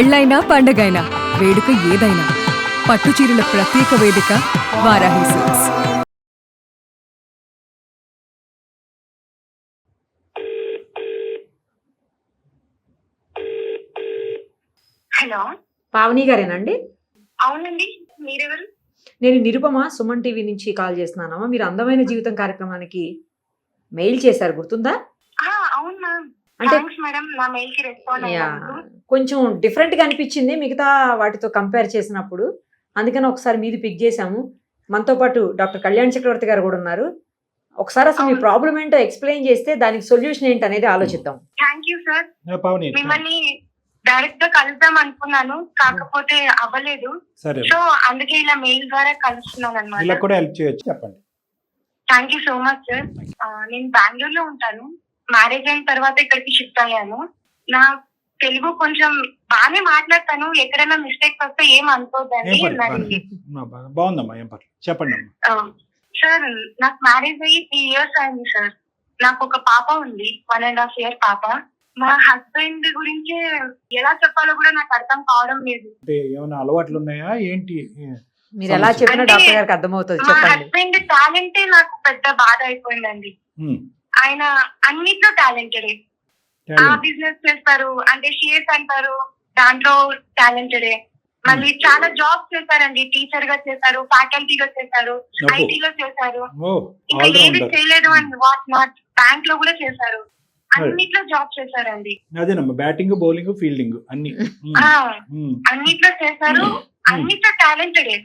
పెళ్ళైనా పండగైనా వేడుక ఏదైనా పట్టుచీరల ప్రత్యేక వేదిక వారాహి సిల్క్స్. హలో, పావని గారేనండి? అవునండి. మీరెవరు? నేను నిరుపమ, సుమన్ టీవీ నుంచి కాల్ చేస్తున్నానమ్మా. మీరు అందమైన జీవితం కార్యక్రమానికి మెయిల్ చేశారు, గుర్తుందా? అవును మ్యామ్. అంటే థాంక్స్ మేడం, నా మెయిల్ కి రెస్పాండ్ అయ్యారు. కొంచెం డిఫరెంట్ గా అనిపించింది మిగతా వాటితో కంపేర్ చేసినప్పుడు, అందుకని ఒకసారి మీది పిక్ చేశాము. మనతో పాటు డాక్టర్ కళ్యాణ్ చక్రవర్తి గారు కూడా ఉన్నారు. ఒకసారి అసలు మీ ప్రాబ్లం ఏంటో ఎక్స్ప్లెయిన్ చేస్తే దానికి సొల్యూషన్ ఏంటి అనేది ఆలోచిద్దాం. Thank you sir. పావని, మిమ్మల్ని డైరెక్ట్ గా కలుద్దాం అనుకున్నాను, కాకపోతే అవ్వలేదు. సో అందుకే ఇలా మెయిల్ ద్వారా కలుస్తున్నాను ఇలా అనమాట. కూడా హెల్ప్ చేయొచ్చు, చెప్పండి. Thank you so much sir. నేను బెంగళూరులో ఉంటాను. మ్యారేజ్ అయిన తర్వాత ఇక్కడికి షిఫ్ట్ అయ్యాను. నా తెలుగు కొంచెం బాగానే మాట్లాడతాను. ఎక్కడైనా మిస్టేక్స్ వస్తే ఏం అనుకోదండి. బాగుందమ్మా, ఏం పర్లేదు, చెప్పండి అమ్మా. సార్, నాకు మ్యారేజ్ అయ్యి 3 years అయింది సార్. నాకు ఒక పాప ఉంది, 1.5 year పాప. మా హస్బెండ్ గురించి ఎలా చెప్పాలో కూడా నాకు అర్థం కావడం లేదు. అంటే ఏమైనా అలవాట్లు ఉన్నాయా ఏంటి? మీరు ఎలా చెప్పినా డాక్టర్ గారికి అర్థమవుతుంది, మా చెప్పండి. హస్బెండ్ టాలెంటే నాకు పెద్ద బాధ అయిపోయిందండి. ఆయన అన్నిట్లో టాలెంటెడే. ఆ బిజినెస్ చేస్తారు, అంటే షేర్స్ అంటారు, దాంట్లో టాలెంటెడే. మళ్ళీ చాలా జాబ్స్ చేశారండి. టీచర్ గా చేశారు, ఫ్యాకల్టీగా చేశారు, ఐటీలో చేశారు. ఇంకా ఏది చేయలేదు అని వాట్ నాట్, బ్యాంక్ లో కూడా చేశారు. అన్నిట్లో జాబ్ చేశారండి. అదేనమ్మా, బ్యాటింగ్, బౌలింగ్, ఫీల్డింగ్ అన్ని అన్నిట్లో చేశారు. అన్నిట్లో టాలెంటెడే.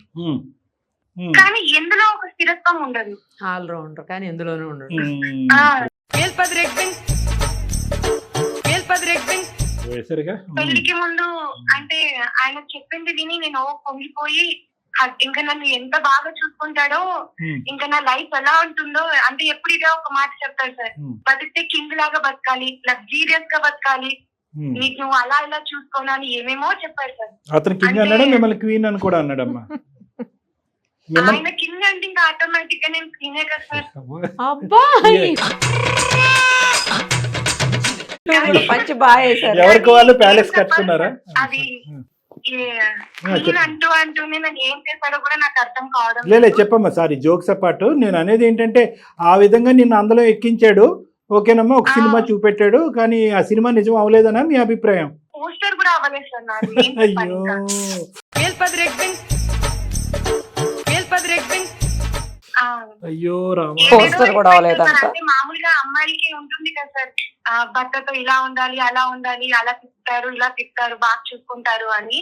కానీ ఎందులో ఒక స్థిరత్వం ఉండదు. ఆల్ రౌండర్ కానీ ఎందులోనూ ఉండదు. పెళ్లికి ముందు అంటే ఆయన చెప్పింది విని నేను పొంగిపోయి, ఇంకా నన్ను ఎంత బాగా చూసుకుంటాడో, ఇంకా నా లైఫ్ ఎలా ఉంటుందో, అంటే ఎప్పుడు ఇదే ఒక మాట చెప్తారు సార్. బతికితే కింగ్ లాగా బతకాలి, లగ్జీరియస్ గా బతకాలి, నీకు నువ్వు అలా ఇలా చూసుకోవాలని ఏమేమో చెప్పారు సార్. అతను కింగ్ అన్నాడా, మిమ్మల్ని క్వీన్ అని కూడా అన్నాడమ్మా? ఆయన కింగ్ అంటే ఇంకా ఆటోమేటిక్ గా నేను క్వీనే కదా సార్. అబ్బా, మంచి బాగా వేశారు. ఎవరికి వాళ్ళు ప్యాలెస్ కట్టుకున్నారా? అది అంటూనే నన్ను ఏం చేశాడో కూడా నాకు అర్థం కావడం లేదు. చెప్పమ్మా, సారీ, జోక్స్ అపార్ట్. నేను అనేది ఏంటంటే ఆ విధంగా నిన్ను అందులో ఎక్కించాడు, ఓకేనమ్మా, ఒక సినిమా చూపెట్టాడు, కానీ ఆ సినిమా నిజం అవ్వలేదనా మీ అభిప్రాయం? పోస్టర్ కూడా అవ్వలేదు సార్ నాది. అయ్యో, అయ్యో రామ, పోస్టర్ కూడా అవ్వలేదంట. అంటే మామూలుగా అమ్మాయిలకి ఉంటుంది కదా సార్, భర్తతో ఇలా ఉండాలి, అలా ఉండాలి, అలా తిప్పుతారు, ఇలా తిప్పుతారు, బాగా చూసుకుంటారు అని.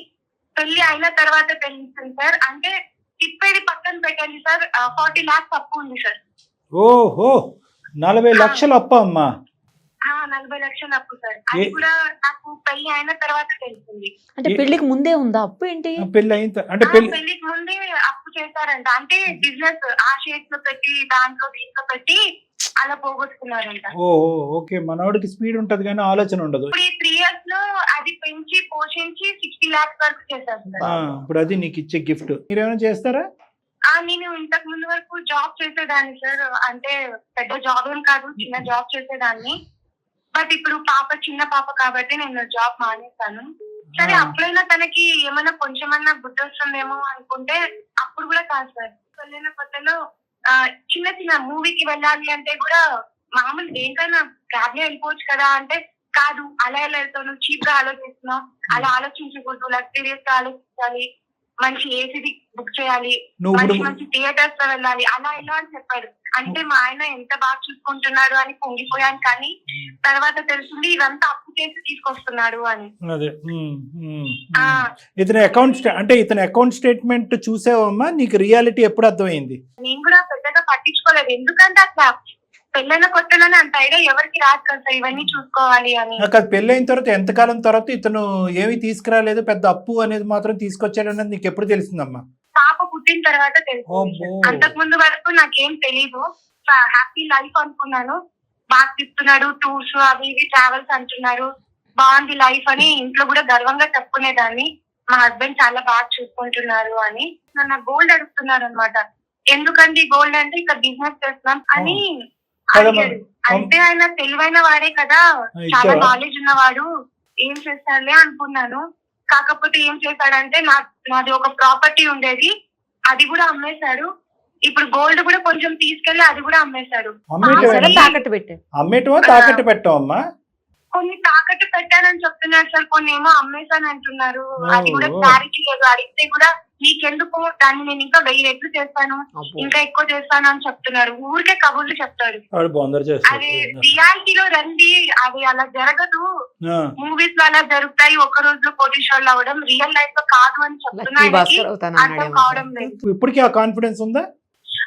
పెళ్లి అయిన తర్వాత తెలిసింది సార్. అంటే తిప్పేది పక్కన పెట్టండి సార్, 40 lakhs అప్పు ఉంది సార్. ఓహో, 40 లక్షలు అప్ప అమ్మా? 40 లక్షలు అప్పు సార్. అది కూడా నాకు పెళ్లి అయిన తర్వాత తెలిసింది. అంటే పెళ్లికి ముందే ఉందా అప్పు? ఏంటి పెళ్లి అయిన అంటే పెళ్లికి ముందే అప్పు చేశారంట. అంటే బిజినెస్ ఆ షేర్స్ లో పెట్టి, దాంట్లో దీంట్లో పెట్టి అలా పోగొట్టుకున్నారంట. ఓహో, ఓకే. మనవాడికి స్పీడ్ ఉంటది కానీ ఆలోచన ఉండదు. ఇప్పుడు ఈ 3 years లో అది పెంచి పోషించి 60 lakhs వరకు చేశారు సార్. ఇప్పుడు అది నీకు ఇచ్చే గిఫ్ట్. మీరేమైనా చేస్తారా? నేను ఇంతకు ముందు వరకు జాబ్ చేసేదాన్ని సార్. అంటే పెద్ద జాబ్ ఏం కాదు, చిన్న జాబ్ చేసేదాన్ని. బట్ ఇప్పుడు పాప చిన్న పాప కాబట్టి నేను జాబ్ మానేస్తాను. సరే, అప్పుడైనా తనకి ఏమైనా కొంచెమన్నా బుద్ధి వస్తుందేమో అనుకుంటే అప్పుడు కూడా కాదు సార్. వెళ్ళిన కొత్తలో చిన్న చిన్న మూవీకి వెళ్ళాలి అంటే కూడా మామూలు దేనికైనా క్యాబ్ లో వెళ్ళిపోవచ్చు కదా అంటే, కాదు అలా ఎలా వెళ్తావు, నువ్వు చీప్ గా ఆలోచిస్తున్నావు, అలా ఆలోచించకూడదు, లగ్జరీస్ గా ఆలోచించాలి, మంచి ఏసీ బుక్ చేయాలి, మంచి మంచి థియేటర్స్ లో వెళ్ళాలి, అలా ఎలా అని చెప్పాడు. అంటే మా ఆయన ఎంత బాగా చూసుకుంటున్నాడు అని పొంగిపోయాను, కానీ తర్వాత తెలిసింది ఇదంతా అప్పు చేసి తీసుకొస్తున్నాడు అని. ఇతని అకౌంట్ స్టేట్మెంట్ చూసావమ్మా? నీకు రియాలిటీ ఎప్పుడు అర్థమైంది? నేను కూడా పెద్దగా పట్టించుకోలేదు, ఎందుకంటే అట్లా పెళ్ళైన కొత్తలోనే అంత ఐడియా ఎవరికి రాదు కదా ఇవన్నీ చూసుకోవాలి అని. పెళ్ళైన తర్వాత ఎంతకాలం తర్వాత ఇతను ఏమి తీసుకురాలేదు, పెద్ద అప్పు అనేది మాత్రం తీసుకొచ్చాడు అన్నది నీకు ఎప్పుడు తెలిసిందమ్మా? పాప పుట్టిన తర్వాత తెలిసింది. అంతకు ముందు వరకు నాకేం తెలీదు. హ్యాపీ లైఫ్ అనుకున్నాను. బాగా తిప్పుతున్నాడు, టూర్స్ అవి ఇవి ట్రావెల్స్ అంటున్నారు, బాగుంది లైఫ్ అని ఇంట్లో కూడా గర్వంగా చెప్పుకునేదాన్ని. మా హస్బెండ్ చాలా బాగా చూసుకుంటున్నారు అని. నన్ను గోల్డ్ అడుగుతున్నారు అనమాట. ఎందుకండి గోల్డ్ అంటే ఇక్కడ బిజినెస్ చేస్తున్నాం అని అడిగాడు. అంటే ఆయన తెలివైన వాడే కదా, చాలా నాలెడ్జ్ ఉన్నవాడు, ఏం చేస్తాడులే అనుకున్నాను. కాకపోతే ఏం చేశాడంటే నాది ఒక ప్రాపర్టీ ఉండేది, అది కూడా అమ్మేశాడు. ఇప్పుడు గోల్డ్ కూడా కొంచెం తీసుకెళ్లి అది కూడా అమ్మేశాడు. సరే, తాకట్టు పెట్టాడు. అమ్మేటవా తాకట్టు పెట్టావమ్మా? కొన్ని తాకట్టు పెట్టానని చెప్తున్నారు సార్, కొన్ని ఏమో అమ్మేశాను అంటున్నారు. అది కూడా క్లారిటీ లేదు. అడిగితే కూడా నీకెందుకు, దాన్ని నేను ఇంకా 1000 రెట్లు చేస్తాను, ఇంకా ఎక్కువ చేస్తాను అని చెప్తున్నారు. ఊరికే కబుర్లు చెప్తాడు. అది రియాలిటీలో రండి, అది అలా జరగదు. మూవీస్ లో అలా జరుగుతాయి, ఒక్క రోజులో కోటీశ్వర్లు అవ్వడం, రియల్ లైఫ్ లో కాదు అని చెప్తున్నారు. అర్థం కావడం లేదు. ఇప్పటికీ ఆ కాన్ఫిడెన్స్ ఉందా?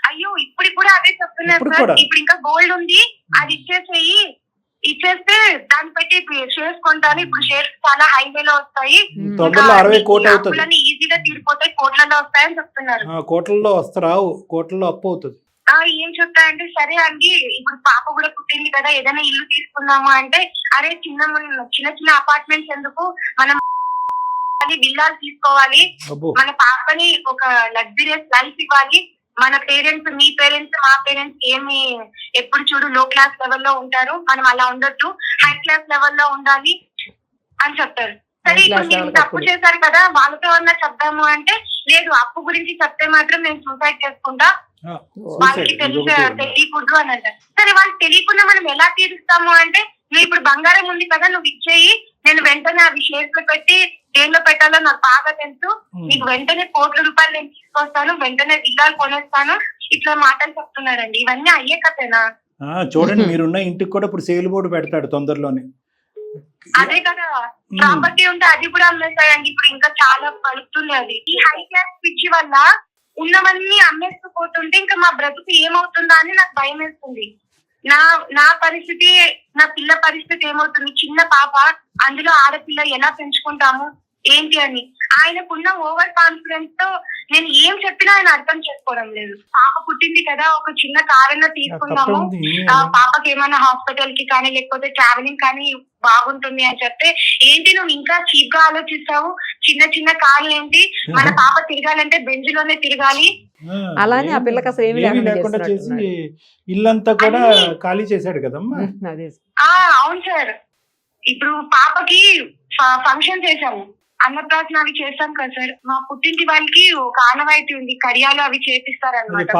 అయ్యో ఇప్పుడు కూడా అదే చెప్తున్నారు సార్. ఇప్పుడు ఇంకా గోల్డ్ ఉంది, అది ఇచ్చేస్తే దాన్ని పెట్టి షేర్స్ కొంటాను. ఇప్పుడు షేర్స్ చాలా హైవేలో వస్తాయి, ఈజీగా తీరిపోతాయి, కోట్లలో వస్తాయని చెప్తున్నారు. కోట్లలో వస్తారావు, కోట్లలో అప్పు అవుతుంది. ఏం చెప్తారంటే, సరే అండి ఇప్పుడు పాప కూడా పుట్టింది కదా, ఏదైనా ఇల్లు తీసుకుందాము అంటే, అరే చిన్న అపార్ట్మెంట్స్ ఎందుకు, మనం విల్లాలు తీసుకోవాలి, మన పాపని ఒక లగ్జరియస్ లైఫ్ ఇవ్వాలి. మన పేరెంట్స్, మీ పేరెంట్స్, మా పేరెంట్స్ ఏమి ఎప్పుడు చూడు లో క్లాస్ లెవెల్లో ఉంటారు, మనం అలా ఉండొద్దు, హై క్లాస్ లెవెల్లో ఉండాలి అని చెప్తారు. సరే ఇప్పుడు మీరు తప్పు చేశారు కదా, వాళ్ళతో అన్నా చెప్దాము అంటే, లేదు అప్పు గురించి చెప్తే మాత్రం నేను సూసైడ్ చేసుకుంటా, వాళ్ళకి తెలియకూడదు అని అంటారు. సరే వాళ్ళకి తెలియకుండా మనం ఎలా తీరుస్తాము అంటే, నువ్వు ఇప్పుడు బంగారం ఉంది కదా, నువ్వు ఇచ్చేయి, నేను వెంటనే అవి షేర్స్ లో పెట్టి దేనిలో పెట్టాలో నాకు బాగా తెలుసు, నీకు వెంటనే కోట్ల రూపాయలు నేను తీసుకొస్తాను, వెంటనే విల్లాలు కొనేస్తాను, ఇట్లా మాటలు చెప్తున్నారండి. ఇవన్నీ అయ్యే కథేనా? చూడండి, మీరున్న ఇంటికి కూడా ఇప్పుడు సేల్ బోర్డు పెడతాడు తొందరలోనే. అదే కదా, ప్రాపర్టీ ఉంటే అది కూడా అమ్మేస్తాయండి. ఇప్పుడు ఇంకా చాలా పలుకుతుంది అది. ఈ హై క్లాస్ పిచ్చి వల్ల ఉన్నవన్నీ అమ్మేస్తూ పోతుంటే ఇంకా మా బ్రతుకు ఏమవుతుందా అని నాకు భయం వేస్తుంది. నా పరిస్థితి, నా పిల్ల పరిస్థితి ఏమవుతుంది? చిన్న పాప, అందులో ఆడపిల్ల, ఎలా పెంచుకుంటాము ఏంటి అని. ఆయనకున్న ఓవర్ కాన్ఫిడెన్స్ తో నేను ఏం చెప్పినా ఆయన అర్థం చేసుకోవడం లేదు. పాప పుట్టింది కదా, ఒక చిన్న కారణం తీసుకుందాము, పాపకి ఏమైనా హాస్పిటల్ కి కానీ లేకపోతే ట్రావెలింగ్ కానీ బాగుంటుంది అని చెప్తే, ఏంటి నువ్వు ఇంకా చీప్ గా ఆలోచిస్తావు, చిన్న కాలు ఏంటి, మన పాప తిరగాలంటే బెంచ్ లోనే తిరగాలి. అలానే ఆ పిల్లకి అసలు ఏమీ లేకుండా చేసి ఇల్లంతా కూడా ఖాళీ చేశాడు కదమ్మా. అవును సార్. ఇప్పుడు పాపకి ఫంక్షన్ చేశాము, అన్నప్రాసన అవి చేస్తాం కదా సార్. మా పుట్టింటి వాళ్ళకి ఒక ఆనవాయితీ ఉంది, కడియాలు అవి చేపిస్తారన్నమాట.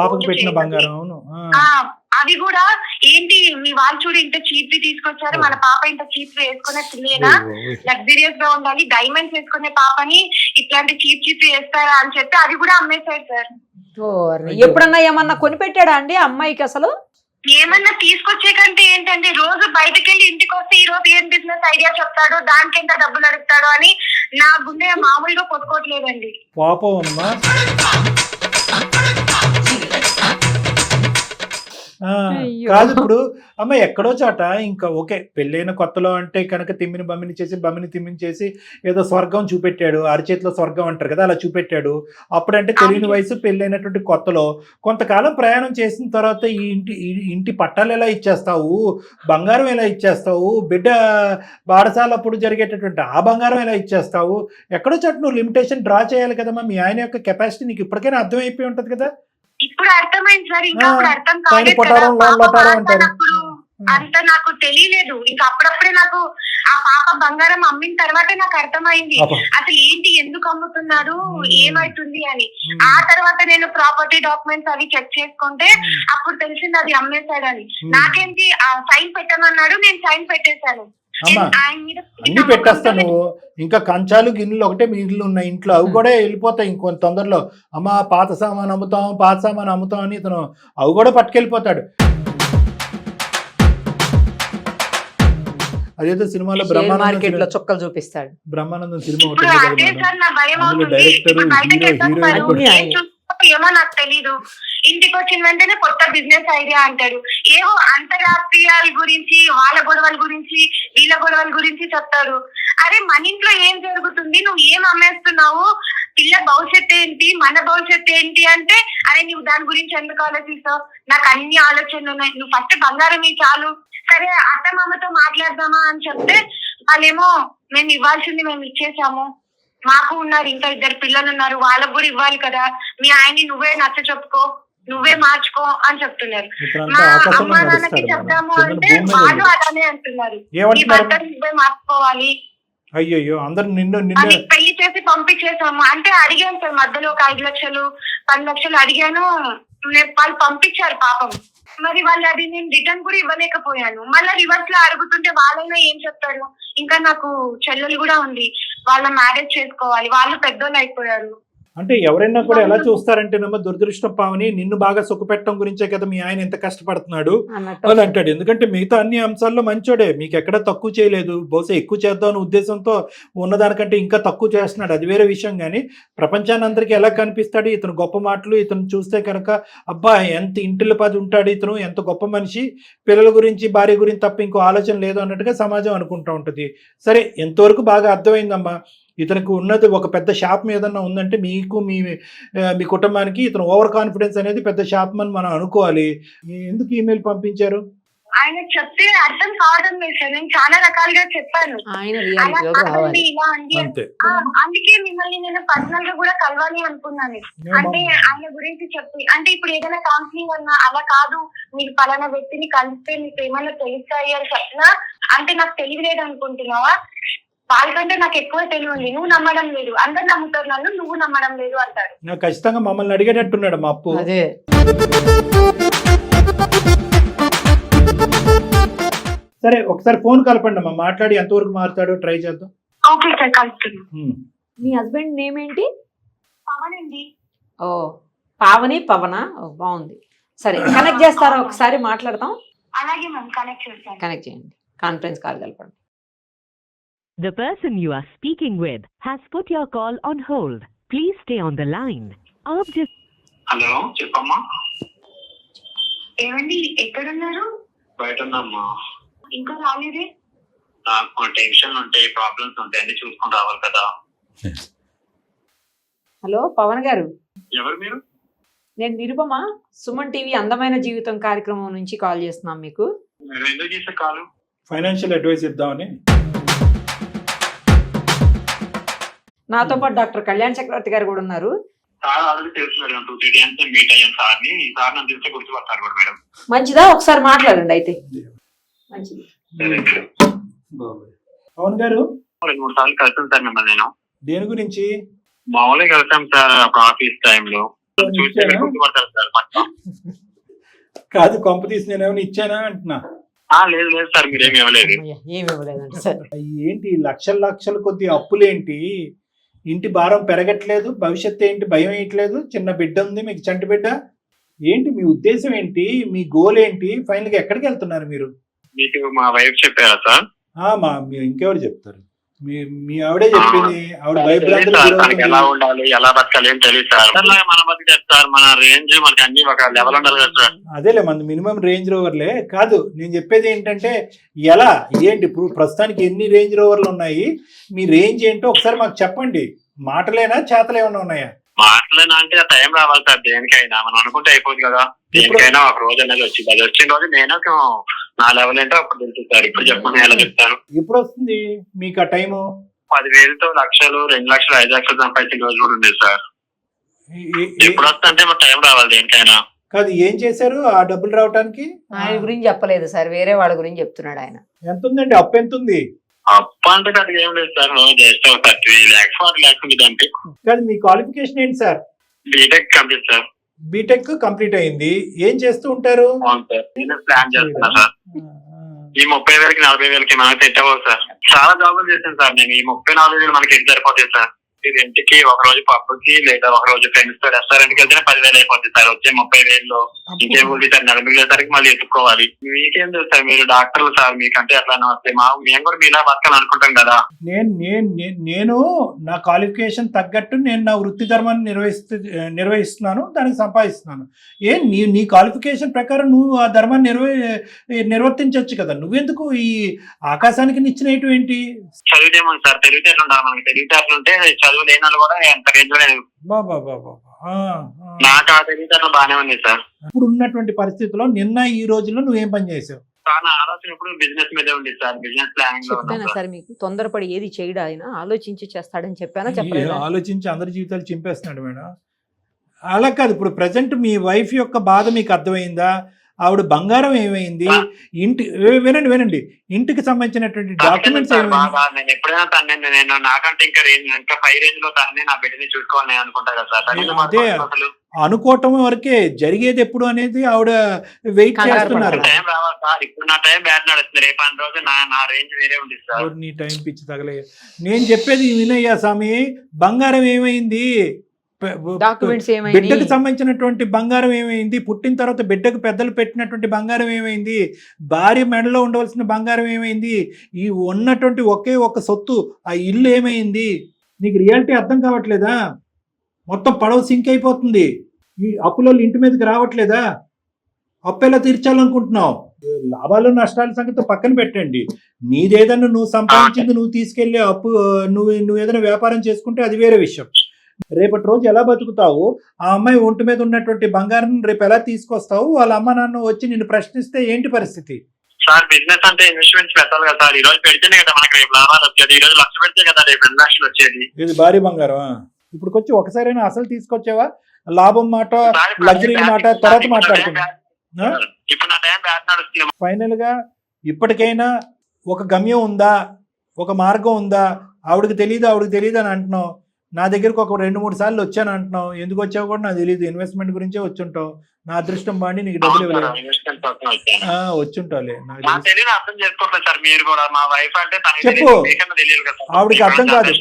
అవి కూడా ఏంటి, మీ వాళ్ళు చూడు ఇంత చీప్ తీసుకొచ్చారు, మన పాప ఇంత చీప్ వేసుకునే పిల్లేనా, లగ్జరియస్ గా ఉండాలి, డైమండ్స్ వేసుకునే పాపని ఇట్లాంటి చీప్ వేస్తారా అని చెప్పి అది కూడా అమ్మేశారు సార్. ఎప్పుడన్నా ఏమన్నా కొనిపెట్టాడా అండి అమ్మాయికి? అసలు ఏమన్నా తీసుకొచ్చే కంటే ఏంటంటే, రోజు బయటకు వెళ్ళి ఇంటికి వస్తే ఈ రోజు ఏం బిజినెస్ ఐడియా చెప్తాడో, దానికి ఎంత డబ్బులు అడుగుతాడో అని నా గుండె మామూలుగా కొట్టుకోవట్లేదండి. పాపం అమ్మా. కాదు ఇప్పుడు అమ్మ ఎక్కడో చోట ఇంకా ఓకే, పెళ్ళైన కొత్తలో అంటే కనుక తిమ్మిని తిమ్మిని చేసి ఏదో స్వర్గం చూపెట్టాడు, అరచేతిలో స్వర్గం అంటారు కదా, అలా చూపెట్టాడు. అప్పుడంటే తెలియని వయసు, పెళ్ళైనటువంటి కొత్తలో కొంతకాలం ప్రయాణం చేసిన తర్వాత ఇంటి పట్టాలు ఎలా ఇచ్చేస్తావు, బంగారం ఎలా ఇచ్చేస్తావు, బిడ్డ బారసాలప్పుడు జరిగేటటువంటి ఆ బంగారం ఎలా ఇచ్చేస్తావు, ఎక్కడో చోట నువ్వు లిమిటేషన్ డ్రా చేయాలి కదమ్మా. మీ ఆయన యొక్క కెపాసిటీ నీకు ఇప్పటికైనా అర్థమైపోయి ఉంటది కదా. ఇప్పుడు అర్థమైంది సార్, ఇంకా అప్పుడు అర్థం కాలేదు అంత నాకు తెలియలేదు. ఇంకా అప్పుడప్పుడే నాకు ఆ పాప బంగారం అమ్మిన తర్వాతే నాకు అర్థమైంది అసలు ఏంటి, ఎందుకు అమ్ముతున్నాడు, ఏమైతుంది అని. ఆ తర్వాత నేను ప్రాపర్టీ డాక్యుమెంట్స్ అవి చెక్ చేసుకుంటే అప్పుడు తెలిసింది అది అమ్మేశాడని. నాకేంటి సైన్ పెట్టమన్నాడు, నేను సైన్ పెట్టేశాను. అన్ని పెట్టేస్తా నువ్వు. ఇంకా కంచాలు గిన్నెలు ఒకటే మిగిలి ఉన్నాయి ఇంట్లో, అవి కూడా వెళ్ళిపోతాయి ఇంకొంత తొందరలో. అమ్మ పాత సామాన్ అమ్ముతాం అని ఇతను అవి కూడా పట్టుకెళ్ళిపోతాడు. అదేదో సినిమాలో మార్కెట్ లో చొక్కలు చూపిస్తాడు, బ్రహ్మానందం సినిమా డైరెక్టర్. ఏమో నాకు తెలీదు, ఇంటికి వచ్చిన వెంటనే కొత్త బిజినెస్ ఐడియా అంటాడు. ఏవో అంతర్రాష్ట్రీయాల గురించి, వాళ్ళ గొడవల గురించి, వీళ్ళ గొడవల గురించి చెప్తాడు. అరే మన ఇంట్లో ఏం జరుగుతుంది, నువ్వు ఏం అమ్మేస్తున్నావు, పిల్ల భవిష్యత్తు ఏంటి, మన భవిష్యత్తు ఏంటి అంటే, అరే నువ్వు దాని గురించి ఎందుకు ఆలోచిస్తావు, నాకు అన్ని ఆలోచనలు ఉన్నాయి, నువ్వు ఫస్ట్ బంగారం చాలు. సరే అత్తమామతో మాట్లాడదామా అని చెప్తే వాళ్ళేమో మేము ఇవ్వాల్సింది మేము ఇచ్చేసాము, మాకు ఉన్నారు ఇంకా 2 పిల్లలు ఉన్నారు, వాళ్ళకు కూడా ఇవ్వాలి కదా, మీ ఆయన్ని నువ్వే నచ్చ చెప్పుకో, నువ్వే మార్చుకో అని చెప్తున్నారు. మా అమ్మా నాన్నకి చెప్తాము అంటే వాళ్ళు అలానే అంటున్నారు, నీ భర్త నువ్వే మార్చుకోవాలి, అయ్యయ్యో అందరు నిన్ను అని నిన్ను పెళ్లి చేసి పంపించేసాము. అంటే అడిగాను సార్, మధ్యలో ఒక 5 లక్షలు 10 లక్షలు అడిగాను. వాళ్ళు పంపించారు పాపం. మరి వాళ్ళు అది నేను రిటర్న్ కూడా ఇవ్వలేకపోయాను. మళ్ళీ రివర్స్ లో అడుగుతుంటే వాళ్ళైనా ఏం చెప్తారు, ఇంకా నాకు చెల్లెలు కూడా ఉంది, వాళ్ళ మ్యారేజ్ చేసుకోవాలి, వాళ్ళు పెద్దోళ్ళు అయిపోయారు. అంటే ఎవరైనా కూడా ఎలా చూస్తారంటేనమ్మా, దురదృష్టం పావని నిన్ను బాగా సుఖపెట్టడం గురించే కదా మీ ఆయన ఎంత కష్టపడుతున్నాడు అన్నట్టు అని అంటాడు. ఎందుకంటే మిగతా అన్ని అంశాల్లో మంచోడే, మీకు ఎక్కడ తక్కువ చేయలేదు. బహుశా ఎక్కువ చేద్దాం అనే ఉద్దేశంతో ఉన్నదానికంటే ఇంకా తక్కువ చేస్తున్నాడు, అది వేరే విషయం. కానీ ప్రపంచాన్ని అందరికీ ఎలా కనిపిస్తాడు ఇతను గొప్ప మాటలు, ఇతను చూస్తే కనుక అబ్బా ఎంత ఇంటిల్లి పది ఉంటాడు ఇతను, ఎంత గొప్ప మనిషి, పిల్లల గురించి భార్య గురించి తప్ప ఇంకో ఆలోచన లేదు అన్నట్టుగా సమాజం అనుకుంటూ ఉంటుంది. సరే, ఎంతవరకు బాగా అర్థమైందమ్మా. ఇతనికి ఉన్నది ఒక పెద్ద శాపం ఏదన్నా ఉందంటే మీకు మీ కుటుంబానికి ఇతను ఓవర్ కాన్ఫిడెన్స్ అనేది పెద్ద శాపం అని మనం అనుకోవాలి. ఎందుకు ఈమెయిల్ పంపించారు? ఆయన చెప్తే అర్థం కావడం లేదు సార్. నేను చాలా రకాలుగా చెప్పాను, ఆయన అలా రియాలిటీలోకి కాదండి, రావాలి. ఇలా అండి. అంతే. అందుకే మిమ్మల్ని నేను పర్సనల్ గా కూడా కలవాలి అనుకున్నాను. అంటే ఆయన గురించి చెప్పి, అంటే ఇప్పుడు ఏదైనా కౌన్సిలింగ్ అన్నా అలా కాదు, మీరు పలానా వ్యక్తిని కలిస్తే మీకు ఏమైనా తెలుస్తాయి అని చెప్పినా, అంటే నాకు తెలియలేదు అనుకుంటున్నావా, వాళ్ళకంటే నాకు ఎక్కువ తెలివి ఉంది, నువ్వు నమ్మడం లేదు, అందరు నమ్ముతారు నన్ను, నువ్వు నమ్మడం లేదు అంటారు. నాకు ఖచ్చితంగా మమ్మల్ని అడిగేటట్టున్నాడు మా అప్పు. అదే సరే, ఒకసారి ఫోన్ కలపండి అమ్మా, మాట్లాడి ఎంతవరకు మారుతాడో ట్రై చేద్దాం. ఓకే సార్, కలుస్తున్నాను. మీ హస్బెండ్ నేమ్ ఏంటి? పవన్ అండి. ఓ పావని పవన, ఓ బాగుంది. సరే, కనెక్ట్ చేస్తారా ఒకసారి మాట్లాడతాం. అలాగే మ్యామ్, కనెక్ట్ చేస్తాను. కనెక్ట్ చేయండి, కాన్ఫరెన్స్ కాల్ కలపండి. The person you are speaking with has put your call on hold. Please stay on the line. आप जिस హలో చెప్పమ్మా. ఏమండి, ఎక్కడున్నారు? బయట ఉన్నామ్మా. ఇంకా రాలేదే? నాకు టెన్షన్ ఉంటాయి, ప్రాబ్లమ్స్ ఉంటాయి, అన్ని చూసుకొని రావాలి కదా. హలో పవన్ గారు, ఎవరు మీరు? నేను నిరుపమ, సుమన్ టీవీ అందమైన జీవితం కార్యక్రమం నుంచి కాల్ చేస్తున్నాం మీకు. మీరు ఎందుకు చేసే కాలు? ఫైనాన్షియల్ అడ్వైస్ ఇద్దామని. నాతో పాటు డాక్టర్ కళ్యాణ్ చక్రవర్తి గారు కూడా ఉన్నారు. సార్ ఆల్రెడీ తెలుసు మేడం, 2-3 times మీట్ అయ్యాను సార్ని. ఈ సార్ నన్ను తెలిస్తే గుర్తుపడతారు కూడా మేడం. మంచిదా, ఒకసారి మాట్లాడండి అయితే. మంచిది. సరే మేడం. పవన్ గారు 2-3 సార్లు కలిసాను సార్ మిమ్మల్ని నేను. దేని గురించి? మామూలుగా కలిసాం సార్, అప్పుడు ఆఫీస్ టైంలో. చూస్తే మీరు గుర్తుపడతారు సార్ పక్క. కాదు, కొంప తీసి నేనేమైనా ఇచ్చానా అంటున్నా. లేదు లేదు సార్, మీరేమి ఇవ్వలేదు. అమ్మయ్య, ఏమి ఇవ్వలేదండి సార్. ఏంటి లక్షల లక్షల కొద్ది అప్పులేంటి, ఇంటి భారం పెరగట్లేదు, భవిష్యత్తు ఏంటి భయం వేయట్లేదు, చిన్న బిడ్డ ఉంది మీకు, చంటి బిడ్డ. ఏంటి మీ ఉద్దేశం ఏంటి, మీ గోల్ ఏంటి, ఫైనల్ గా ఎక్కడికి వెళ్తున్నారు మీరు? మీకు మా వైఫ్ చెప్పారా సార్? మీరు ఇంకెవరు చెప్తారు, మీ ఆవిడే చెప్పింది. ఆవిడ తనకి ఎలా ఉండాలి, ఎలా బతకాలి ఏం తెలియదు సార్. మన బతికేది సార్, మన రేంజ్ మనకి అన్ని ఒక లెవెల్ ఉండాలి కదా సార్. అదేలే, మన మినిమం రేంజ్ రోవర్లే. కాదు, నేను చెప్పేది ఏంటంటే ఎలా ఏంటి ఇప్పుడు ప్రస్తుతానికి ఎన్ని రేంజ్ రోవర్లు ఉన్నాయి, మీ రేంజ్ ఏంటో ఒకసారి మాకు చెప్పండి. మాటలేనా, చేతలు ఏమైనా ఉన్నాయా? మాటలేనా అంటే టైం రావాలి సార్, దేనికైనా మనం అనుకుంటే అయిపోదు కదా. దేనికైనా ఒక రోజు అనేది వచ్చింది, అది వచ్చిన రోజు నేను నా లెవెల్ ఏంటో అప్పుడు తెలుస్తుంది సార్. ఇప్పుడు చెప్పండి ఎలా చెప్తాను. ఎప్పుడు వస్తుంది మీకు ఆ టైము? 10,000తో లక్షలు, 2 లక్షలు, 5 లక్షలు సంపాదించిన రోజు కూడా ఉంది సార్. ఎప్పుడు వస్తుంటే మరి టైం రావాలి దేనికైనా. కాదు, ఏం చేశారు ఆ డబ్బులు రావడానికి? ఆయన గురించి చెప్పలేదు సార్, వేరే వాళ్ళ గురించి చెప్తున్నాడు ఆయన. ఎంత ఉందండి అప్పు, ఎంత ఉంది? అప్పు అంటే అది ఏం లేదు సార్, జస్ట్ 30 lakhs 40 lakhs ఉంది అంతే. కాదు, మీ క్వాలిఫికేషన్ ఏంటి sir? BTech complete sir. BTech complete అయింది. ఏం చేస్తూ ఉంటారు? అవును సార్, బిజినెస్ ప్లాన్ చేస్తున్నా సార్. ఈ 30,000కి 40,000కి మనకి సెట్ అవ్వదు సార్. చాలా జాబులు చేశాను సార్ నేను. ఈ 34,000 మనకి ఎటు సరిపోతాయి సార్? ఇంటికి ఒక రోజు పబ్కి లేదా ఒక రోజు ఫ్రెండ్స్ తో రెస్టారెంట్ కి వెళ్తే 10,000 అయిపోతుంది సార్. వచ్చే 30,000లో ఇంకేం ఉంది సార్, నెల మిగిలేసరికి మళ్ళీ ఎత్తుక్కోవాలి. మీకేం తెలుసు సార్, మీరు డాక్టర్లు సార్, మీకంటే ఎట్లానే వస్తాయి. మేము కూడా మీలా బతకాలనుకుంటాం కదా. నేను నా క్వాలిఫికేషన్ తగ్గట్టు నేను నా వృత్తి ధర్మాన్ని నిర్వహిస్తున్నాను, దానికి సంపాదిస్తున్నాను. నీ క్వాలిఫికేషన్ ప్రకారం నువ్వు ఆ ధర్మాన్ని నిర్వర్తించవచ్చు కదా. నువ్వెందుకు ఈ ఆకాశానికి నిచ్చినట్టు ఏంటి? చదివితేమో సార్, తెలివితేటలు ఉండాలి మనకి. తెలివితేటలు ఉంటే చదువు లేని వాళ్ళు కూడా ఎంత రేంజ్ లో లేదు. నాకు ఆ తెలివితేటలు బాగానే ఉంది సార్. ఇప్పుడు ఉన్నటువంటి పరిస్థితుల్లో నిన్న ఈ రోజుల్లో నువ్వేం పని చేసావు? నా ఆలోచన ఇప్పుడు బిజినెస్ మీదే ఉంది సార్, బిజినెస్ ప్లానింగ్ లో చెప్పానా ఉన్నాను సార్ మీకు, తొందరపడి ఏది చేయడు ఆయన, ఆలోచించి చేస్తాడని చెప్పానా చెప్పలేదు? ఆలోచించి అందరి జీవితాలు చింపేస్తున్నాడు మేడం. అలా కాదు, ఇప్పుడు ప్రజెంట్ మీ వైఫ్ యొక్క బాధ మీకు అర్థమైందా? ఆవిడ బంగారం ఏమైంది, ఇంటి వినండి ఇంటికి సంబంధించినటువంటి డాక్యుమెంట్స్ ఏమైంది? బాగా నేను ఎప్పుడైనా తన్నే, నేను నాకంటే ఇంకా 5 రేంజ్ లో తన్నే నా బిడ్డని చూసుకోవాలని నేను అనుకుంటా కదా సార్. తను ఎందుకు అదే అసలు అనుకోవటం వరకే, జరిగేది ఎప్పుడు అనేది ఆవిడ వెయిట్ కంగారు చేస్తున్నారు. టైం రావాలి సార్. ఇప్పుడు నా టైం బ్యాడ్ నడుస్తుంది. రేపు అన్ని రోజు నా రేంజ్ వేరే ఉంది సార్. నీ టైం పిచ్చి తగలయ్యా. నేను చెప్పేది వినయ్యా స్వామి, బంగారం ఏమైంది, డాక్యుమెంట్స్ ఏమైంది, బిడ్డకు సంబంధించినటువంటి బంగారం ఏమైంది, పుట్టిన తర్వాత బిడ్డకు పెద్దలు పెట్టినటువంటి బంగారం ఏమైంది, భార్య మెడలో ఉండవలసిన బంగారం ఏమైంది, ఈ ఉన్నటువంటి ఒకే ఒక సొత్తు ఆ ఇల్లు ఏమైంది? నీకు రియాలిటీ అర్థం కావట్లేదా? మొత్తం పడవ సింక్ అయిపోతుంది. ఈ అప్పులో ఇంటి మీదకి రావట్లేదా? అప్పు ఎలా తీర్చాలనుకుంటున్నావు? లాభాలు నష్టాల సంగతి పక్కన పెట్టండి. నీదేదన్నా నువ్వు సంపాదించింది నువ్వు తీసుకెళ్లే అప్పు, నువ్వు ఏదైనా వ్యాపారం చేసుకుంటే అది వేరే విషయం. రేపటి రోజు ఎలా బతుకుతావు? ఆ అమ్మాయి ఒంటి మీద ఉన్నటువంటి బంగారం రేపు ఎలా తీసుకొస్తావు? వాళ్ళ అమ్మ నాన్న వచ్చి నిన్ను ప్రశ్నిస్తే ఏంటి పరిస్థితి? సార్ బిజినెస్ అంటే ఇన్వెస్ట్మెంట్స్ పెట్టాలి కదా సార్. ఈ రోజు పెడితేనే కదా మనకి రేపు లాభాలు వచ్చేది. ఈ రోజు 1,00,000 పెడితే కదా రేపు 2 లక్షలు వచ్చేది. ఇది భారీ బంగారం. ఇప్పుడు వచ్చి ఒకసారైనా అసలు తీసుకొచ్చావా? లాభం మాట, లగ్జరీ మాట తర్వాత మాట్లాడుతున్నా. ఇప్పుడు నా టైం బ్యాడ్ నడుస్తుంది. ఫైనల్ గా ఇప్పటికైనా ఒక గమ్యం ఉందా, ఒక మార్గం ఉందా? ఆవిడకి తెలియదు అని అంటున్నావు. నా దగ్గరకు ఒక 2-3 సార్లు వచ్చాను అంటున్నావు. ఎందుకు వచ్చావు కూడా నాకు తెలియదు. ఇన్వెస్ట్మెంట్ గురించే వచ్చుంటావు. నా అదృష్టం బాండి నీకు డబ్బులు ఇవ్వలేదు. వచ్చుంటావులే. నాకు తెలియదు, అర్థం చేసుకోవట్లేదు సార్. మీరు కూడా మా వైఫ్ అంటే చెప్పు. ఆవిడకి అర్థం కాదు.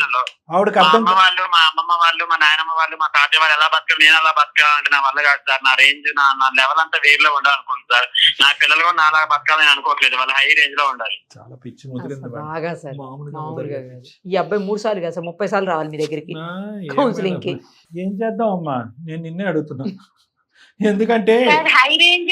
ఆవిడకి అర్థం వాళ్ళు, మా అమ్మమ్మ వాళ్ళు, మా నాయనమ్మ వాళ్ళు, మా తాతయ్య వాళ్ళు ఎలా బతకాలి, నేను ఎలా బతకాలంటే నా వల్ల కాదు సార్. నా రేంజ్ నా లెవెల్ అంతా వేరులో ఉండాలనుకుంటుంది సార్. నా పిల్లలు కూడా నాలా బతకాలని అనుకోవట్లేదు. వాళ్ళు హై రేంజ్ లో ఉండాలి. చాలా పిచ్చి ముదిరింది. బాగా సార్. మామూలుగా మామూలుగా కాదు. ఈ అబ్బాయి 3 సార్లు కాదు సార్, 30 సార్లు రావాలి మీ దగ్గరికి కౌన్సిలింగ్ కి. ఏం చేద్దాం అమ్మా, నేను నిన్నే అడుగుతున్నా. ఎందుకంటే హై రేంజ్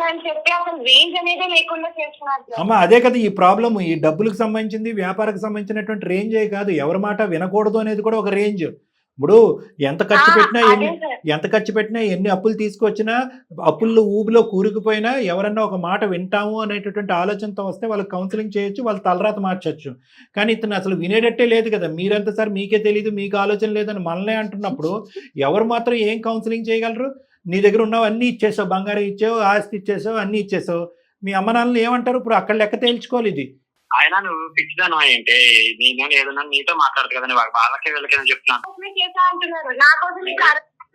అని చెప్పి అసలు రేంజ్ అనేది లేకుండా చేస్తున్నారు. అమ్మ అదే కదా ఈ ప్రాబ్లం. ఈ డబ్బులకు సంబంధించింది, వ్యాపారకు సంబంధించినటువంటి రేంజే కాదు, ఎవరి మాట వినకూడదు అనేది కూడా ఒక రేంజ్. ఇప్పుడు ఎంత ఖర్చు పెట్టినా ఎన్ని అప్పులు తీసుకొచ్చినా, అప్పుల్లో ఊబిలో కూరుకుపోయినా ఎవరన్నా ఒక మాట వింటాము అనేటటువంటి ఆలోచనతో వస్తే వాళ్ళకి కౌన్సిలింగ్ చేయొచ్చు, వాళ్ళ తలరాత మార్చొచ్చు. కానీ ఇతను అసలు వినేటట్టే లేదు కదా. మీరంతా సార్ మీకే తెలియదు, మీకు ఆలోచన లేదని మనలే అంటున్నప్పుడు ఎవరు మాత్రం ఏం కౌన్సిలింగ్ చేయగలరు? నీ దగ్గర ఉన్నవి అన్నీ ఇచ్చేసావు, బంగారం ఇచ్చావు, ఆస్తి ఇచ్చేసావు, అన్నీ ఇచ్చేసావు. మీ అమ్మ నాన్నలు ఏమంటారు? ఇప్పుడు అక్కడ లెక్క తేల్చుకోవాలి. ఇది ఆయన నువ్వు పిచ్చిదాను ఏంటి, నేను ఏదన్నా నీతో మాట్లాడదు కదా, వాళ్ళకి వీళ్ళకి చెప్తున్నాను. అంటున్నారు నా కోసం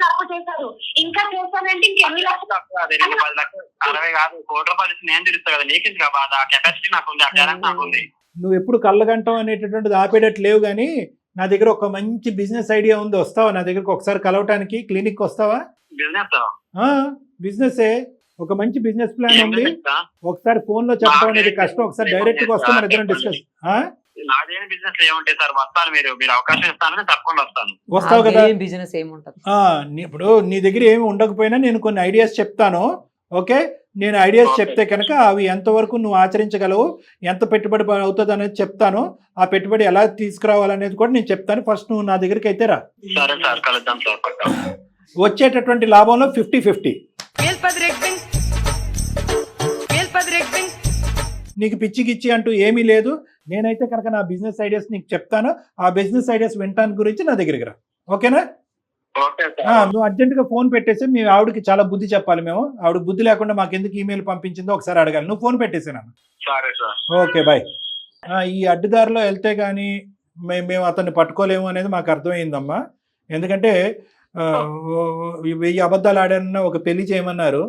తప్పు చేశారు, ఇంకా చేశానంటే ఇంకెన్ని లక్షలు. 10 లక్షలు 60 కాదు, 1 కోటి రూపాయలు ఇచ్చి నేను తిరుగుతా కదా. నీకు ఎందుకు బాధ? ఆ కెపాసిటీ నాకుంది, ఆ టాలెంట్ నాకుంది. నువ్వు ఎప్పుడు కళ్ళగంటం అనేటటువంటిది ఆపేటట్టు లేవు. కానీ నా దగ్గర ఒక మంచి బిజినెస్ ఐడియా ఉంది, వస్తావా నా దగ్గరకు ఒకసారి కలవటానికి? క్లినిక్ వస్తావా? బిజినెస్ ఒక మంచి బిజినెస్ ప్లాన్ ఉంది. ఒకసారి ఫోన్ లో చెప్పడం అనేది కష్టం. ఒకసారి డైరెక్ట్ గా వస్తే మన ఇద్దరం డిస్కస్. నాదేం బిజినెస్ ఏముంటాయి సార్, వస్తాను. మీరు అవకాశం ఇస్తానని తప్పకుండా వస్తాను. వస్తావు కదా? బిజినెస్ ఏముంటది? ఇప్పుడు నీ దగ్గర ఏమి ఉండకపోయినా నేను కొన్ని ఐడియాస్ చెప్తాను. ఓకే, నేను ఐడియాస్ చెప్తే కనుక అవి ఎంతవరకు నువ్వు ఆచరించగలవు, ఎంత పెట్టుబడి అవుతుంది అనేది చెప్తాను. ఆ పెట్టుబడి ఎలా తీసుకురావాలనేది కూడా నేను చెప్తాను. ఫస్ట్ నువ్వు నా దగ్గరికి అయితే రా. సరే సార్, కలుద్దాం సార్. వచ్చేటటువంటి లాభంలో 50-50. నీకు పిచ్చి గిచ్చి అంటూ ఏమీ లేదు. నేనైతే కనుక నా బిజినెస్ ఐడియాస్ నీకు చెప్తాను. ఆ బిజినెస్ ఐడియాస్ వినటానికి గురించి నా దగ్గరికి రా. ఓకేనా? నువ్వు అర్జెంటుగా ఫోన్ పెట్టేసి మీ ఆవిడకి చాలా బుద్ధి చెప్పాలి. మేము ఆవిడ బుద్ధి లేకుండా మాకెందుకు ఈమెయిల్ పంపించిందో ఒకసారి అడగాలి. నువ్వు ఫోన్ పెట్టేసాను. Okay bye. ఈ అడ్డుదారిలో వెళ్తే కానీ మేము అతన్ని పట్టుకోలేము అనేది మాకు అర్థమైందమ్మా. ఎందుకంటే 1000 అబద్ధాలు ఆడైనా ఒక పెళ్లి చేయమన్నారు.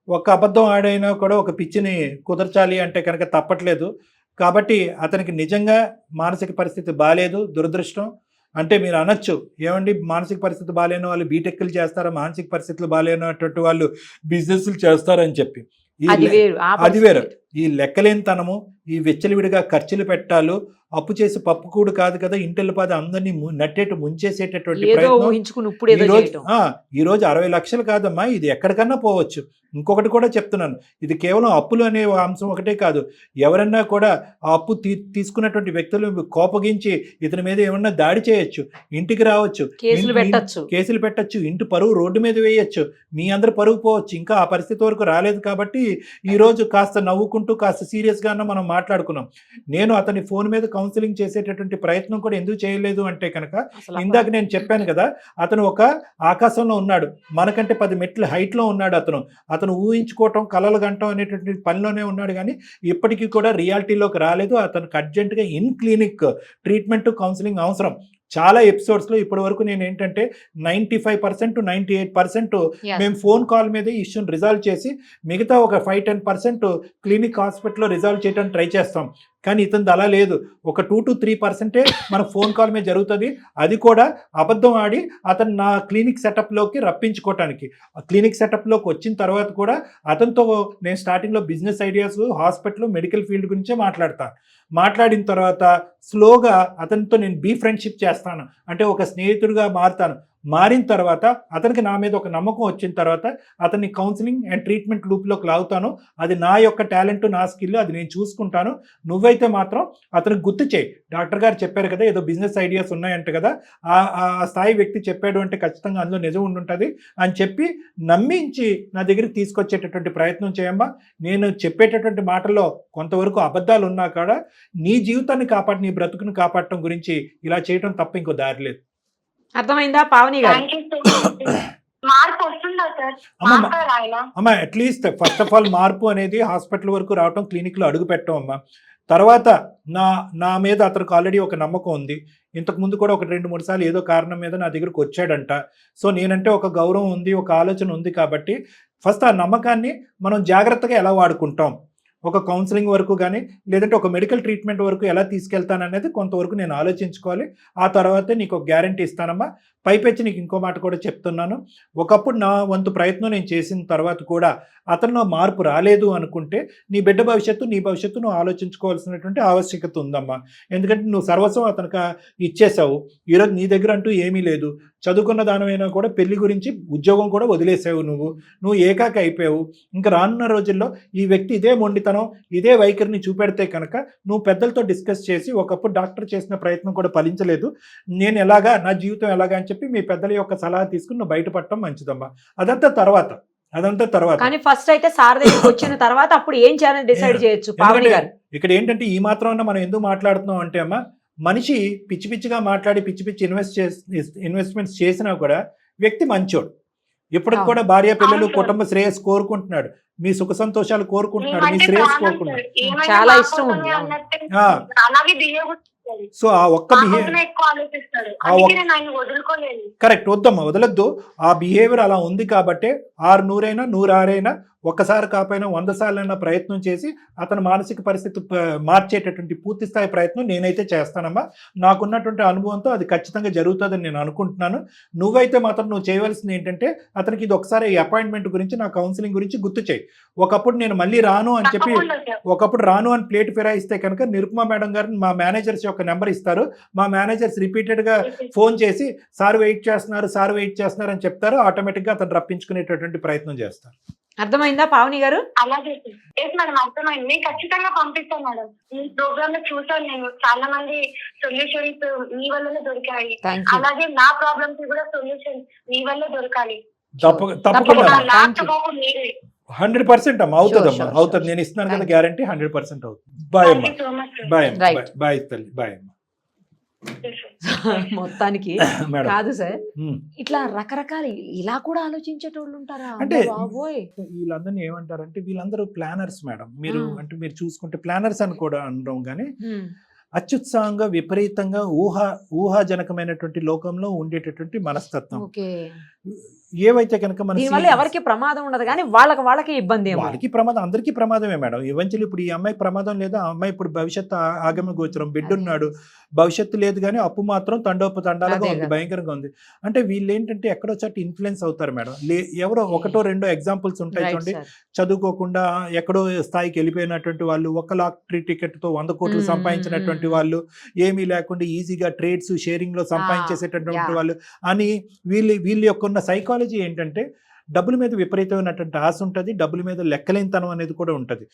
ఒక అబద్ధం ఆడైనా కూడా ఒక పిచ్చిని కుదర్చాలి అంటే కనుక తప్పట్లేదు. కాబట్టి అతనికి నిజంగా మానసిక పరిస్థితి బాగాలేదు, దురదృష్టం. అంటే మీరు అనొచ్చు, ఏమండి మానసిక పరిస్థితి బాగాలేని వాళ్ళు బీటెక్లు చేస్తారా, మానసిక పరిస్థితులు బాగాలేనటువంటి వాళ్ళు బిజినెస్లు చేస్తారని చెప్పి. అది వేరు. ఈ లెక్కలేనితనము, ఈ వెచ్చలివిడిగా ఖర్చులు పెట్టాలు, అప్పు చేసి పప్పు కూడు కాదు కదా, ఇంటిల్లి పాది అందరినీ నట్టేట్టు ముంచేసేటటువంటి ఈ రోజు 60 లక్షలు కాదమ్మా, ఇది ఎక్కడికన్నా పోవచ్చు. ఇంకొకటి కూడా చెప్తున్నాను, ఇది కేవలం అప్పులు అనే అంశం ఒకటే కాదు. ఎవరన్నా కూడా ఆ అప్పు తీసుకున్నటువంటి వ్యక్తులు కోపగించి ఇతని మీద ఏమన్నా దాడి చేయొచ్చు, ఇంటికి రావచ్చు, కేసులు పెట్టచ్చు, ఇంటి పరువు రోడ్డు మీద వేయచ్చు, మీ అందరు పరువు పోవచ్చు. ఇంకా ఆ పరిస్థితి వరకు రాలేదు కాబట్టి ఈ రోజు కాస్త నవ్వుకుంటూ నవ్వుకుంటూ కాస్త సీరియస్గానే మనం మాట్లాడుకున్నాం. నేను అతని ఫోన్ మీద కౌన్సిలింగ్ చేసేటటువంటి ప్రయత్నం కూడా ఎందుకు చేయలేదు అంటే కనుక, ఇందాక నేను చెప్పాను కదా, అతను ఒక ఆకాశంలో ఉన్నాడు, మనకంటే 10 మెట్ల హైట్లో ఉన్నాడు. అతను ఊహించుకోవటం, కలలు గంటం అనేటువంటి పనిలోనే ఉన్నాడు, కానీ ఇప్పటికీ కూడా రియాలిటీలోకి రాలేదు. అతనికి అర్జెంటుగా ఇన్ క్లినిక్ ట్రీట్మెంట్, కౌన్సిలింగ్ అవసరం. చాలా ఎపిసోడ్స్లో ఇప్పటి వరకు నేను ఏంటంటే 95% to 98% మేము ఫోన్ కాల్ మీద ఇష్యూని రిజాల్వ్ చేసి మిగతా ఒక 5-10% క్లినిక్ హాస్పిటల్లో రిజాల్వ్ చేయడానికి ట్రై చేస్తాం. కానీ ఇతనిది అలా లేదు. ఒక 2 to 3% మన ఫోన్ కాల్ మీద జరుగుతుంది. అది కూడా అబద్ధం ఆడి అతను నా క్లినిక్ సెటప్లోకి రప్పించుకోవటానికి. క్లినిక్ సెటప్లోకి వచ్చిన తర్వాత కూడా అతనితో నేను స్టార్టింగ్లో business ideas, hospital, medical field గురించే మాట్లాడతాను. మాట్లాడిన తర్వాత స్లోగా అతనితో నేను ఫ్రెండ్షిప్ చేస్తాను, అంటే ఒక స్నేహితుడిగా మారుతాను. మారిన తర్వాత అతనికి నా మీద ఒక నమ్మకం వచ్చిన తర్వాత అతన్ని కౌన్సిలింగ్ అండ్ ట్రీట్మెంట్ లూప్లోకి లాగుతాను. అది నా యొక్క టాలెంట్, నా స్కిల్, అది నేను చూసుకుంటాను. నువ్వైతే మాత్రం అతనికి గుర్తు చేయి, డాక్టర్ గారు చెప్పారు కదా, ఏదో బిజినెస్ ఐడియాస్ ఉన్నాయంట కదా, ఆ స్థాయి వ్యక్తి చెప్పాడు అంటే ఖచ్చితంగా అందులో నిజం ఉండుంటుంది అని చెప్పి నమ్మించి నా దగ్గరికి తీసుకొచ్చేటటువంటి ప్రయత్నం చేయమ్మా. నేను చెప్పేటటువంటి మాటల్లో కొంతవరకు అబద్ధాలు ఉన్నా కూడా నీ జీవితాన్ని కాపాడి, నీ బ్రతుకుని కాపాడటం గురించి ఇలా చేయటం తప్ప ఇంకో దారి లేదు. అర్థమైందా పావని గారు? Thank you so much. మార్పు వస్తుందా సార్? మారుతారా ఆయన? అమ్మా, అట్లీస్ట్ ఫస్ట్ ఆఫ్ ఆల్ మార్పు అనేది హాస్పిటల్ వరకు రావటం, క్లినిక్లో అడుగు పెట్టడం అమ్మా. తర్వాత నా మీద అతనికి ఆల్రెడీ ఒక నమ్మకం ఉంది. ఇంతకుముందు కూడా ఒక 2-3 సార్లు ఏదో కారణం మీద నా దగ్గరకు వచ్చాడంట. సో నేనంటే ఒక గౌరవం ఉంది, ఒక ఆలోచన ఉంది. కాబట్టి ఫస్ట్ ఆ నమ్మకాన్ని మనం జాగ్రత్తగా ఎలా వాడుకుంటాం, ఒక కౌన్సిలింగ్ వరకు కానీ లేదంటే ఒక మెడికల్ ట్రీట్మెంట్ వరకు ఎలా తీసుకెళ్తాననేది కొంతవరకు నేను ఆలోచించుకోవాలి. ఆ తర్వాతే నీకు ఒక గ్యారంటీ ఇస్తానమ్మా. పైపెచ్చి నీకు ఇంకో మాట కూడా చెప్తున్నాను, ఒకప్పుడు నా వంతు ప్రయత్నం నేను చేసిన తర్వాత కూడా అతనిలో మార్పు రాలేదు అనుకుంటే నీ బిడ్డ భవిష్యత్తు, నీ భవిష్యత్తు నువ్వు ఆలోచించుకోవాల్సినటువంటి ఆవశ్యకత ఉందమ్మా. ఎందుకంటే నువ్వు సర్వస్వం అతనికి ఇచ్చేసావు. ఈరోజు నీ దగ్గర అంటూ ఏమీ లేదు. చదువుకున్న దానివైనా కూడా పెళ్లి గురించి ఉద్యోగం కూడా వదిలేసావు. నువ్వు ఏకాకి అయిపోయావు. ఇంకా రానున్న రోజుల్లో ఈ వ్యక్తి ఇదే మొండితనం, ఇదే వైఖరిని చూపెడితే కనుక నువ్వు పెద్దలతో డిస్కస్ చేసి, ఒకప్పుడు డాక్టర్ చేసిన ప్రయత్నం కూడా ఫలించలేదు, నేను ఎలాగా, నా జీవితం ఎలాగా అని చెప్పి మీ పెద్దల యొక్క సలహా తీసుకుని నువ్వు బయటపడటం మంచిదమ్మా. అదంతా తర్వాత. కానీ ఫస్ట్ అయితే సార్ దగ్గరికి వచ్చిన తర్వాత అప్పుడు ఏం చేయాలని డిసైడ్ చేయొచ్చు పావని గారు. ఇక్కడ ఏంటంటే ఈ మాత్రం మనం ఎందుకు మాట్లాడుతున్నాం అంటే అమ్మా, మనిషి పిచ్చి పిచ్చిగా మాట్లాడి పిచ్చి పిచ్చి ఇన్వెస్ట్మెంట్స్ చేసినా కూడా వ్యక్తి మంచోడు. ఇప్పటికి కూడా భార్య పిల్లలు కుటుంబ శ్రేయస్ కోరుకుంటున్నాడు, మీ సుఖ సంతోషాలు కోరుకుంటున్నాడు, మీ శ్రేయస్ కోరుకుంటున్నాడు. చాలా ఇష్టం ఉంది. సో ఆ ఒక్క కరెక్ట్ వద్దమ్మా, వదలొద్దు. ఆ బిహేవియర్ అలా ఉంది కాబట్టి 600 100 ఒక్కసారి కాకపోయినా 100 సార్లైనా ప్రయత్నం చేసి అతని మానసిక పరిస్థితి మార్చేటటువంటి పూర్తి స్థాయి ప్రయత్నం నేనైతే చేస్తానమ్మా. నాకున్నటువంటి అనుభవంతో అది ఖచ్చితంగా జరుగుతుందని నేను అనుకుంటున్నాను. నువ్వైతే మాత్రం నువ్వు చేయవలసింది ఏంటంటే అతనికి ఇది ఒకసారి ఈ అపాయింట్మెంట్ గురించి, నా కౌన్సిలింగ్ గురించి గుర్తు చేయి. ఒకప్పుడు నేను మళ్ళీ రాను అని చెప్పి, ఒకప్పుడు రాను అని ప్లేట్ ఫిరాయిస్తే కనుక నిరుపమా మేడం గారు మా మేనేజర్స్ యొక్క నెంబర్ ఇస్తారు. మా మేనేజర్స్ రిపీటెడ్గా ఫోన్ చేసి సార్ వెయిట్ చేస్తున్నారు అని చెప్తారు. ఆటోమేటిక్గా అతను రప్పించుకునేటటువంటి ప్రయత్నం చేస్తారు. అర్థమైందా పావని గారు? అలాగే మేడం, అర్థమైంది. ఖచ్చితంగా పంపిస్తాను మేడం. ఈ ప్రోగ్రామ్ లో చూసాను నేను, చాలా మంది సొల్యూషన్స్ మీ వల్లనే దొరికాయి. అలాగే నా ప్రాబ్లమ్స్ కూడా సొల్యూషన్ మీ వల్లే దొరకాలి. తప్పకుండా 100% అమ్మా, అవుతుంది. నేను ఇస్తున్నాను కదా గ్యారంటీ, 100% అవుతుంది. బాయ్ అమ్మా, బాయ్ తల్లి, బాయ్ అమ్మా. మొత్తానికి కాదు సార్, ఇట్లా రకరకాల ఇలా కూడా ఆలోచించేటోళ్ళు ఉంటారా అంటే బాబోయ్? వీళ్ళందరినీ ఏమంటారంటే వీళ్ళందరూ ప్లానర్స్ మేడం. మీరు చూసుకుంటే ప్లానర్స్ అని కూడా అనడం, కానీ అత్యుత్సాహంగా విపరీతంగా ఊహాజనకమైనటువంటి లోకంలో ఉండేటటువంటి మనస్తత్వం. ఏవైతే కనుక మన ఎవరికి ప్రమాదం ఉండదు కానీ వాళ్ళకి ఇబ్బంది. వాళ్ళకి ప్రమాదం, అందరికీ ప్రమాదమే మేడం. ఈవెంచువల్లీ ఇప్పుడు ఈ అమ్మాయికి ప్రమాదం లేదు, ఆ అమ్మాయి ఇప్పుడు భవిష్యత్తు ఆగమ గోచరం, బిడ్డ ఉన్నాడు, భవిష్యత్తు లేదు, కానీ అప్పు మాత్రం తండోపతండాలుగా ఉంది, భయంకరంగా ఉంది. అంటే వీళ్ళు ఏంటంటే ఎక్కడో చోట ఇన్ఫ్లుయెన్స్ అవుతారు మేడం. ఎవరో 1-2 ఎగ్జాంపుల్స్ ఉంటాయి చూడండి. చదువుకోకుండా ఎక్కడో స్థాయికి వెళ్ళిపోయినటువంటి వాళ్ళు, 1 లాటరీ టికెట్ తో 100 కోట్లు సంపాదించినటువంటి వాళ్ళు, ఏమీ లేకుండా ఈజీగా ట్రేడ్స్ షేరింగ్ లో సంపాదించేసేటటువంటి వాళ్ళు అని వీళ్ళ యొక్క ఉన్న సైకాలజీ ఏంటంటే డబ్బుల మీద విపరీతమైనటువంటి ఆశ ఉంటుంది, డబ్బుల మీద లెక్కలేనితనం అనేది కూడా ఉంటుంది.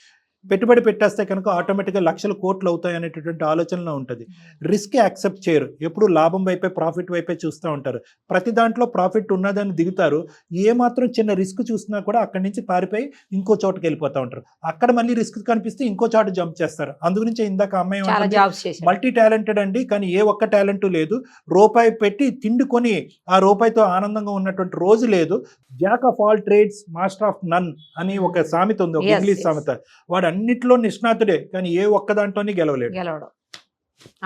పెట్టుబడి పెట్టేస్తే కనుక ఆటోమేటిక్గా లక్షల కోట్లు అవుతాయి అనేటటువంటి ఆలోచనలో ఉంటుంది. రిస్క్ యాక్సెప్ట్ చేయరు, ఎప్పుడు లాభం వైపే ప్రాఫిట్ వైపే చూస్తూ ఉంటారు. ప్రతి దాంట్లో ప్రాఫిట్ ఉన్నదని దిగుతారు, ఏమాత్రం చిన్న రిస్క్ చూసినా కూడా అక్కడి నుంచి పారిపోయి ఇంకో చోటుకి వెళ్ళిపోతూ ఉంటారు. అక్కడ మళ్ళీ రిస్క్ కనిపిస్తే ఇంకో చోట జంప్ చేస్తారు. అందుగురించి ఇందాక అమ్మాయి చాలా జాబ్స్ చేశారు. మల్టీ టాలెంటెడ్ అండి, కానీ ఏ ఒక్క టాలెంట్ లేదు. రూపాయి పెట్టి తిండి కొని ఆ రూపాయితో ఆనందంగా ఉన్నటువంటి రోజు లేదు. Jack of all trades master of none అని ఒక సామెత ఉంది, ఒక Yes, ఇంగ్లీష్ yes. సామెత. వాడు అన్నిట్లో నిష్ణాతుడే, కానీ ఏ ఒక్క దాంట్లోనే గెలవలేడు. గెలవడం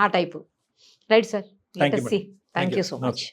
ఆ type. Right sir. Thank you, madam. Thank you so Okay. Much.